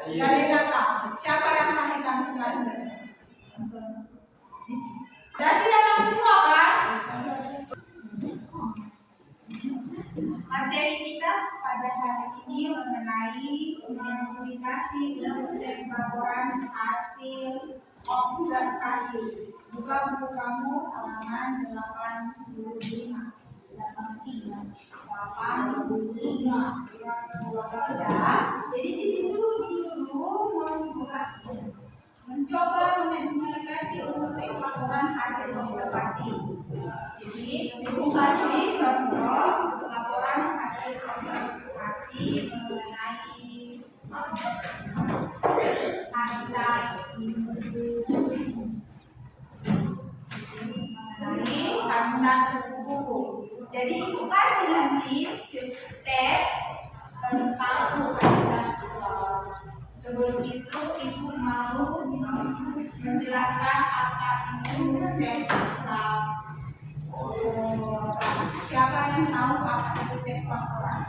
Dari data. Siapa yang perhatikan sekarang? Berarti datang semua kan? Materi kita pada hari ini mengenai identifikasi dan laporan hasil observasi. Buka buku kamu halaman 85. 85. Ya. Jadi di situ dulu mencoba mengidentifikasi untuk laporan hasil observasi. Jadi edukasi contoh laporan hasil observasi mengenai habitat individu, mengenai habitat kupu-kupu. Jadi edukasi nanti tes tentang habitat kupu-kupu. Sebelum itu ibu mau menjelaskan apa itu teks laporan. Siapa yang tahu apa itu teks laporan?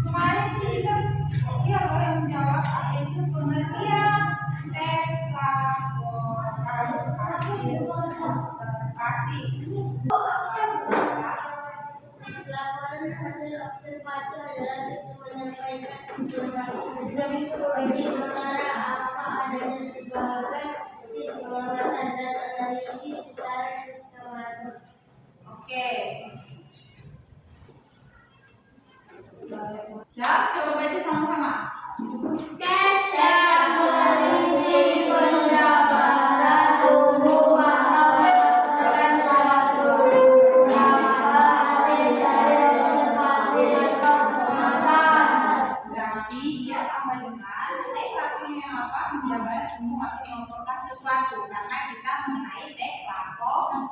Kemarin sih dia yang menjawab itu pengertian teks laporan hasil observasi. Laporan hasil observasi adalah menyampaikan informasi perkara apa adanya sebagai pengamatan dan analisis secara sistematis. Oke. Ya, coba baca sama-sama. Teks berisi penjabaran umum atau berdasarkan suatu hasil dari observasi atau pengamatan. Berarti dia sama dengan teks hasilnya apa? Menjabarkan umum atau melaporkan sesuatu. Karena kita mengenai teks laporan.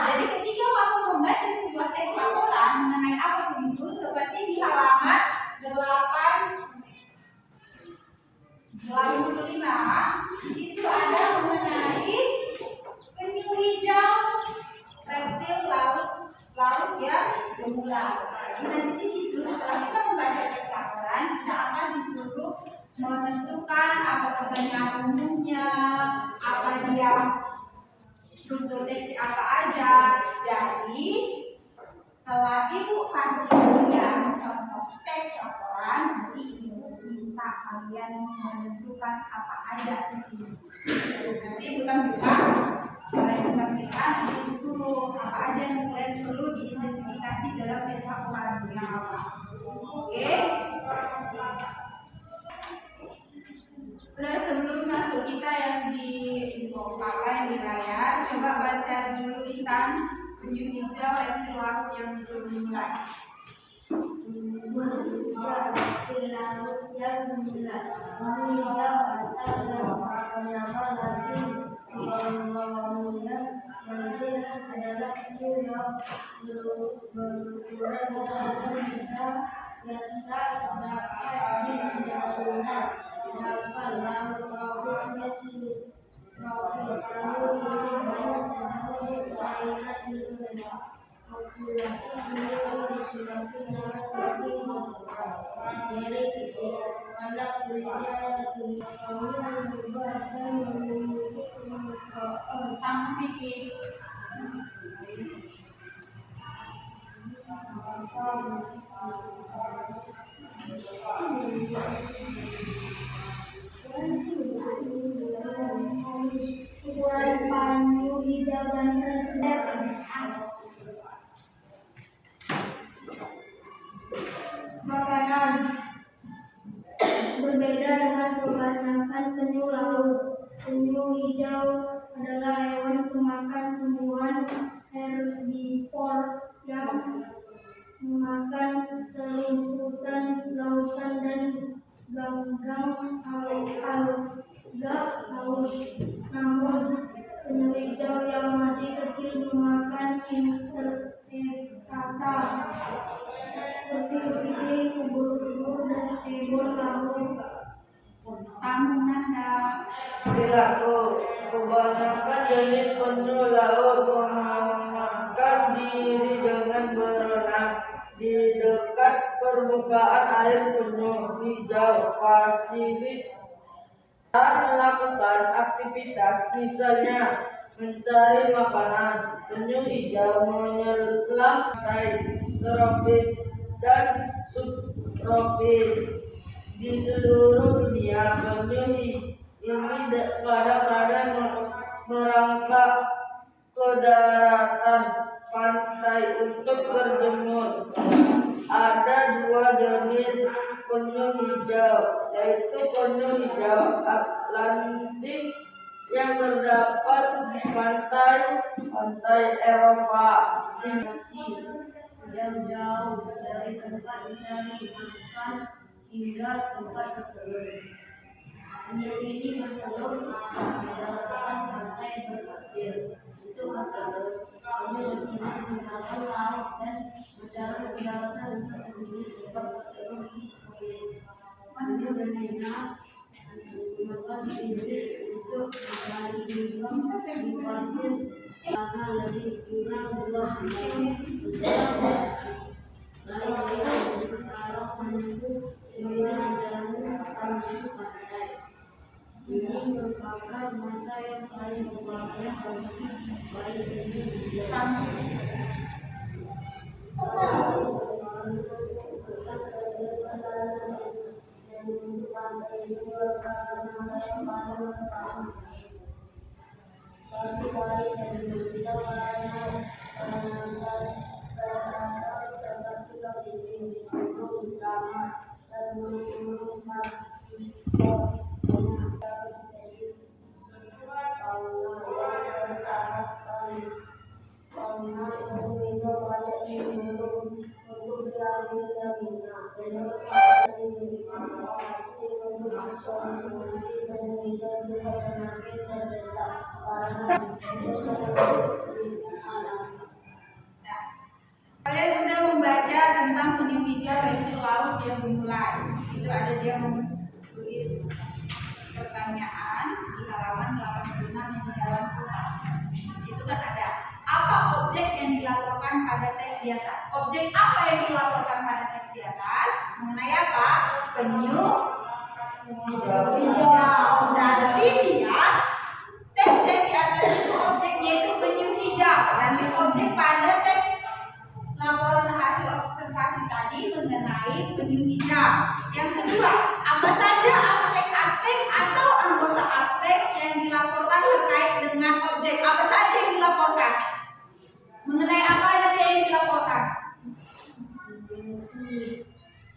Jadi ketika kamu membaca sebuah teks laporan mengenai apa itu, seperti di halaman 85, di situ ada mengenai penyu hijau reptil laut yang gemulai. Nanti di situ setelah kita membaca teks laporan, kita akan disuruh menentukan apa pertanyaan umumnya, apa dia struktur teks apa aja. Jadi setelah ibu kasih kalian contoh teks laporan, nanti ibu minta kalian menentukan apa aja di sini. Nanti bukan kita dulu apa aja yang kalian perlu diidentifikasi dalam teks laporan yang apa. Oke? Udah, sebelum masuk kita yang di yang di layar, coba baca dulu lisan penyu hijau reptil laut yang gemulai. Laut yang gemulai. Hijau atau nama latin Sciamomia adalah penyu yang berukuran besar yang dapat digunakan dapat laut tropis tropis lalu lebih banyak terdapat di perairan Indonesia. Populasi penyu disebabkan dari pada usia 3 tahun juga akan memiliki Sampai ukuran penyu hijau dan makanan berbeda dengan kebanyakan penyu laut. Penyu hijau adalah hewan pemakan tumbuhan herbivor yang memakan serumputan lautan dan ganggang alga laut. Namun penyu hijau yang masih kecil memakan invertebrata seperti kepiting, ubur-ubur, dan simbol laut. sambungan Perilaku kebanyakan jenis penyu laut memakan di permukaan air penuh hijau Pasifik dan melakukan aktivitas misalnya mencari makanan. Penyu hijau menyelam pantai tropis dan subtropis di seluruh dunia. Penyu ini kadang-kadang merangkak ke daratan pantai untuk berjemur. Ada dua jenis penyu hijau, yaitu penyu hijau Atlantik yang terdapat di pantai Eropa yang jauh dari tempat mencari makan hingga tempat bertelur. Penyu ini bertelur di daratan pantai berpasir. Itu bertelur. Penyu betina menggunakan laut dan mencari daratan untuk memilih tempat bertelur di pasir. Penyu betina menggunakan sirip untuk mencari lubang di pasir karena lebih kurang 2 menit. Lalu dia bertaruh menempuh 9 jam menuju pantai. Ini merupakan masa yang paling berbahaya bagi penyu hijau. Kalian sudah membaca tentang penyu hijau yaitu laut yang dimulai. Itu ada dia memberi pertanyaan di halaman 86 yang di dalam kotak. Di situ kan ada apa objek yang dilaporkan pada teks di atas. Objek apa yang dilaporkan pada teks di atas? Mengenai apa? Penyu hijau. Berarti ya teks yang di atas itu objeknya itu penyu hijau. Nanti objek pada teks laporan hasil observasi tadi mengenai penyu hijau. Yang kedua, apa saja aspek-aspek atau anggota aspek yang dilaporkan terkait dengan objek? Apa saja yang dilaporkan? Mengenai apa saja yang dilaporkan?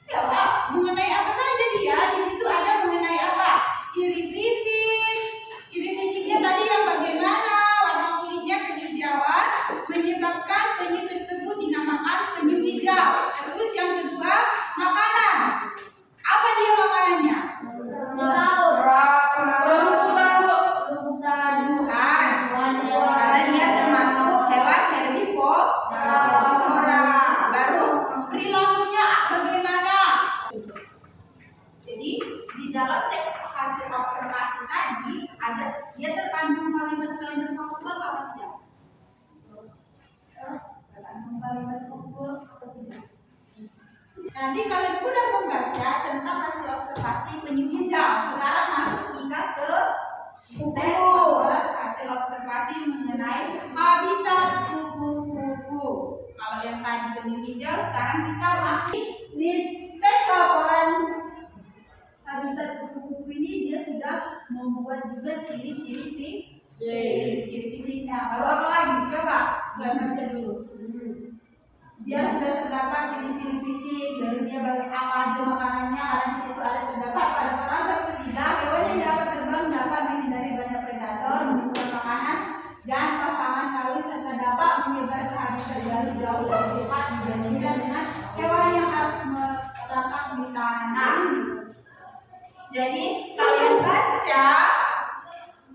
Ya, mengenai apa saja dia? Di situ ada mengenai apa? Ciri fisik. Ciri fisiknya tadi yang bagaimana? Warna kulitnya kehijauan menyebabkan penyu tersebut dinamakan penyu hijau. Terus yang kedua, makanan. Apa dia makanannya? Karena dia termasuk hewan herbivora. Baru perilakunya bagaimana? Jadi di dalam teks hasil observasi tadi ada dia terkandung kalimat-kalimat faktual apa tidak? Terkandung kalimat faktual atau tidak? Nanti kalian sudah membaca tentang hasil observasi penyu hijau. Sekarang masuk kita ke teks hasil observasi mengenai habitat kupu-kupu. Kalau yang tadi penyu hijau, sekarang kita masih di teks laporan habitat kupu-kupu ini. Dia sudah membuat juga ciri-ciri fisiknya. Lalu apa lagi? Coba kalian baca dulu. Dia sudah terdapat ciri-ciri fisik, dari dia bagi apa aja makanannya, karena di situ ada terdapat pada paragraf ketiga, hewan yang dapat terbang dapat menghindari banyak predator, menemukan makanan dan pasangan kawin serta dapat menyebar ke habitat baru jauh lebih cepat dibandingkan dengan hewan yang harus merangkak di tanah. Jadi kalian baca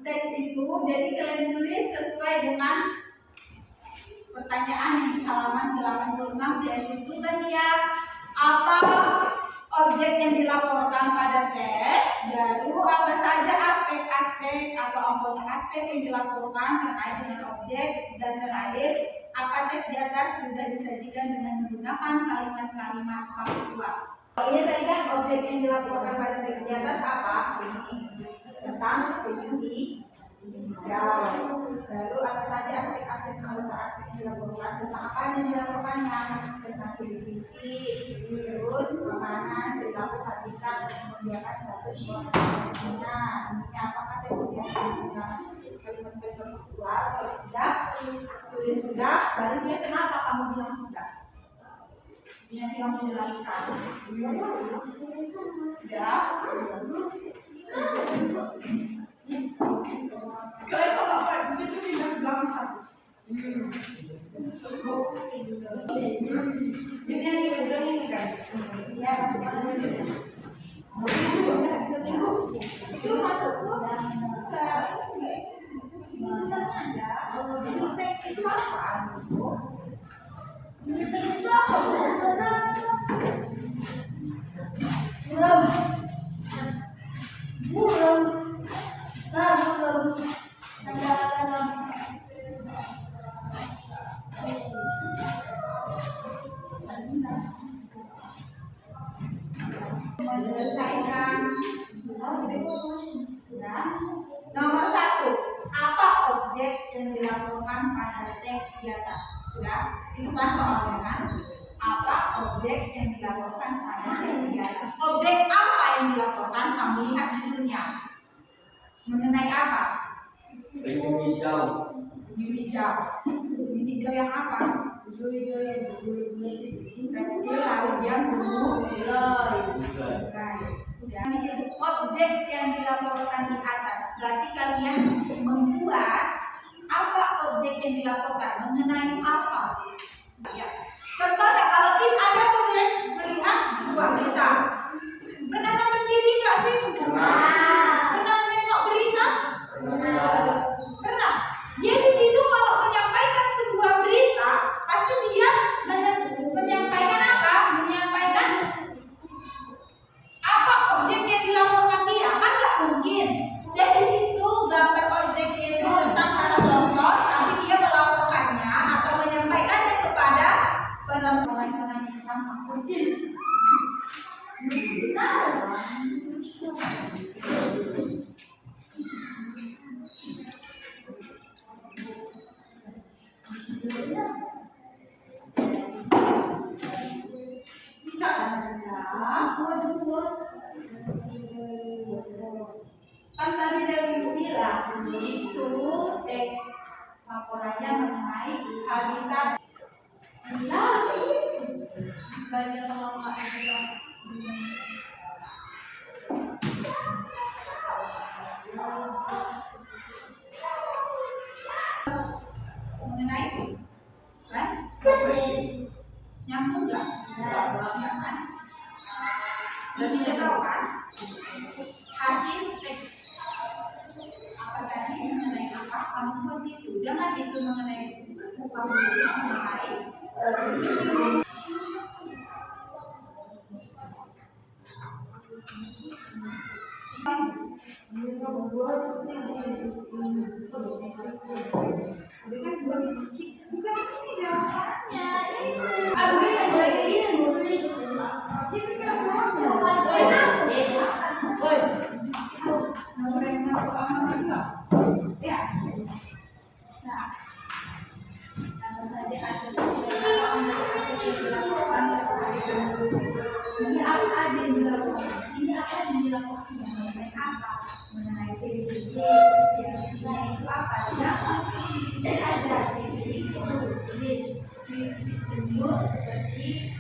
teks itu, jadi kalian tulis sesuai dengan pertanyaan di halaman 86 yaitu ya apa objek yang dilaporkan pada teks, baru apa saja aspek-aspek atau anggota aspek yang dilaporkan terkait dengan objek, dan terakhir apa teks di atas sudah disajikan dengan menggunakan kalimat-kalimat faktual. Kalau ini tadi kan objek yang dilaporkan pada teks di atas apa? Ini tentang venue hijau. Lalu apa saja aspek-aspek anggota aspek yang dilaporkan, tentang apa yang dilaporkannya, tentang ciri fisik, terus makanan, perilaku, habitat, kemudian status organisasinya. Ini apakah teksnya dengan kalimat-kalimat faktual? Kalau sudah, tulis sudah. Baru dia kenapa kamu bilang sudah? Nanti kamu jelaskan. Ya. Kalian kok apa? Di situ tidak bilang satu. Ini yang dibilang ini kan? Ya, masukkan ini. Itu masuk ke misalnya aja. Jadi teks itu apa? Menyelesaikan. Nomor 1, apa objek yang dilaporkan pada teks di atas? Sudah, itu kan soalnya kan? Apa objek yang dilaporkan pada teks di atas? Objek apa yang dilaporkan? Kamu lihat judulnya. Mengenai apa? Venue hijau. Venue hijau. Venue hijau yang apa? Hijau-hijau yang reptil lalu yang Dan disebut objek yang dilaporkan di atas. Berarti kalian membuat apa objek yang dilaporkan mengenai apa? Ya. Contohnya kalau tim ada kalian melihat sebuah berita. Pernah nonton TV nggak sih? Pernah menengok berita? Pernah. Dia di situ kalau menyampaikan sebuah berita, pasti dia menyampaikan apa? Menyampaikan apa objek yang dilaporkan dia? Kan nggak mungkin. Dari situ gambar objeknya itu tentang tanah longsor, tapi dia melaporkannya atau menyampaikannya kepada penonton sama. Bisa kan kan tadi Dewi bilang itu teks laporannya mengenai habitat. Banyak lama mengenai kan? Nyambung nggak? Ya kan? Dan kita tahu kan hasil teks apa tadi mengenai apa kamu buat itu, jangan itu mengenai kamu tulis mengenai bukan ini jawabannya. Mengenai ciri fisiknya itu apa? Tidak ciri fisik aja, ciri fisik itu ciri fisik seperti